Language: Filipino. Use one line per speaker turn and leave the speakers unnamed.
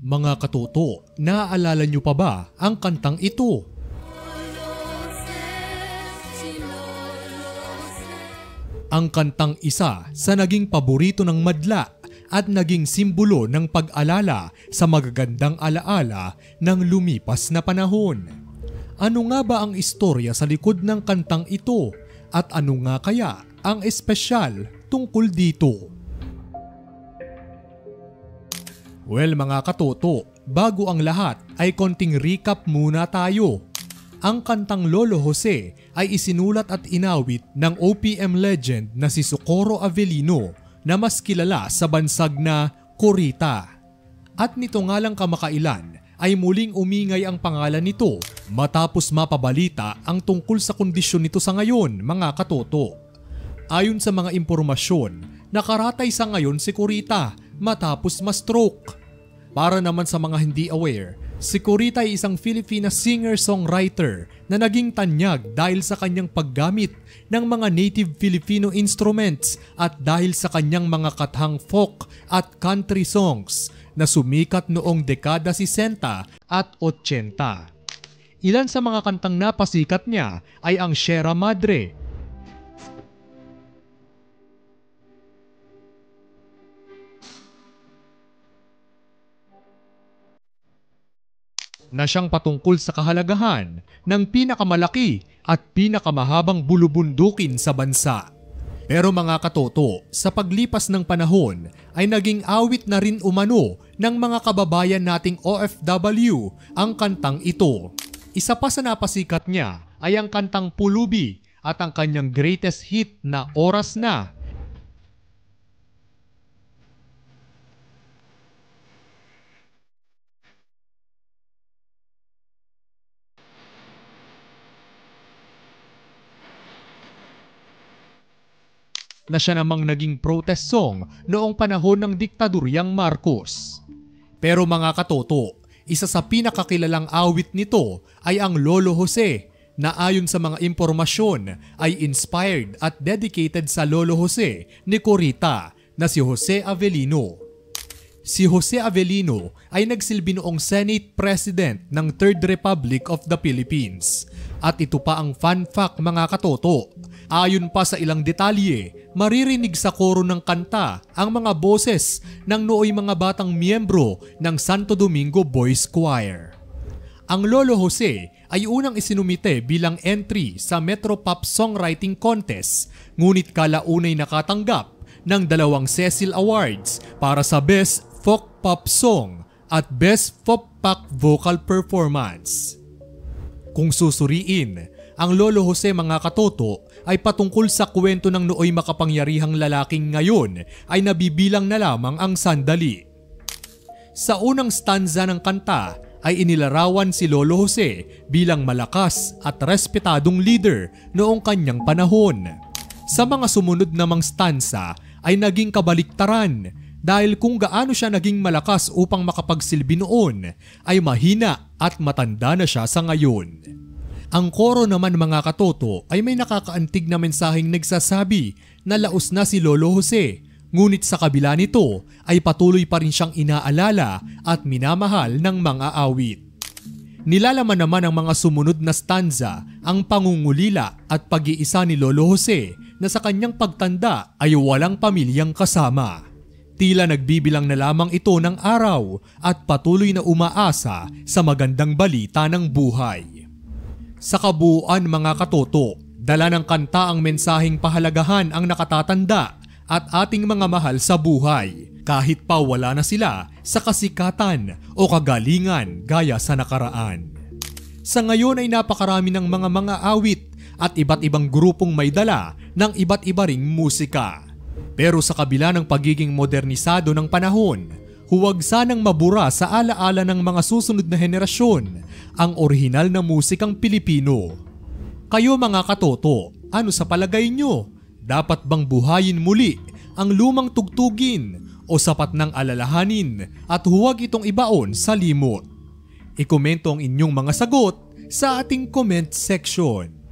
Mga katoto, naaalala nyo pa ba ang kantang ito? Ang kantang isa sa naging paborito ng madla at naging simbolo ng pag-alala sa magagandang alaala ng lumipas na panahon. Ano nga ba ang istorya sa likod ng kantang ito at ano nga kaya ang espesyal tungkol dito? Well mga katoto, bago ang lahat ay konting recap muna tayo. Ang kantang Lolo Jose ay isinulat at inawit ng OPM legend na si Socorro Avellino na mas kilala sa bansag na Corita. At nito nga lang kamakailan ay muling umingay ang pangalan nito matapos mapabalita ang tungkol sa kondisyon nito sa ngayon mga katoto. Ayon sa mga impormasyon, nakaratay sa ngayon si Corita matapos ma-stroke. Para naman sa mga hindi aware, si Corita ay isang Filipina singer-songwriter na naging tanyag dahil sa kanyang paggamit ng mga native Filipino instruments at dahil sa kanyang mga kathang folk at country songs na sumikat noong dekada 60 at 80. Ilan sa mga kantang napasikat niya ay ang Sierra Madre, na siyang patungkol sa kahalagahan ng pinakamalaki at pinakamahabang bulubundukin sa bansa. Pero mga katoto, sa paglipas ng panahon ay naging awit na rin umano ng mga kababayan nating OFW ang kantang ito. Isa pa sa napasikat niya ay ang kantang Pulubi at ang kanyang greatest hit na Oras Na. Na siya namang naging protest song noong panahon ng diktadoryang Marcos. Pero mga katoto, isa sa pinakakilalang awit nito ay ang Lolo Jose na ayon sa mga impormasyon ay inspired at dedicated sa Lolo Jose ni Corita na si Jose Avellino. Si Jose Avellino ay nagsilbi noong Senate President ng Third Republic of the Philippines. At ito pa ang fun fact mga katoto. Ayon pa sa ilang detalye, maririnig sa koro ng kanta ang mga boses ng nooy mga batang miyembro ng Santo Domingo Boys Choir. Ang Lolo Jose ay unang isinumite bilang entry sa Metro Pop Songwriting Contest, ngunit kalaunay nakatanggap ng 2 Cecil Awards para sa Best Folk Pop Song at Best Folk Pop Vocal Performance. Kung susuriin, ang Lolo Jose mga katoto ay patungkol sa kwento ng nooy makapangyarihang lalaking ngayon ay nabibilang na lamang ang sandali. Sa unang stanza ng kanta ay inilarawan si Lolo Jose bilang malakas at respetadong leader noong kanyang panahon. Sa mga sumunod namang stanza ay naging kabaliktaran dahil kung gaano siya naging malakas upang makapagsilbi noon ay mahina at matanda na siya sa ngayon. Ang koro naman mga katoto ay may nakakaantig na mensaheng nagsasabi na laos na si Lolo Jose, ngunit sa kabila nito ay patuloy pa rin siyang inaalala at minamahal ng mga awit. Nilalaman naman ng mga sumunod na stanza ang pangungulila at pag-iisa ni Lolo Jose na sa kanyang pagtanda ay walang pamilyang kasama. Tila nagbibilang na lamang ito ng araw at patuloy na umaasa sa magandang balita ng buhay. Sa kabuuan mga katoto, dala ng kanta ang mensaheng pahalagahan ang nakatatanda at ating mga mahal sa buhay kahit pa wala na sila sa kasikatan o kagalingan gaya sa nakaraan. Sa ngayon ay napakarami ng mga awit at iba't ibang grupong may dala ng iba't iba ring musika. Pero sa kabila ng pagiging modernisado ng panahon, huwag sanang mabura sa alaala ng mga susunod na henerasyon ang orihinal na musikang Pilipino. Kayo mga katoto, ano sa palagay nyo? Dapat bang buhayin muli ang lumang tugtugin o sapat ng alalahanin at huwag itong ibaon sa limot? Ikomento ang inyong mga sagot sa ating comment section.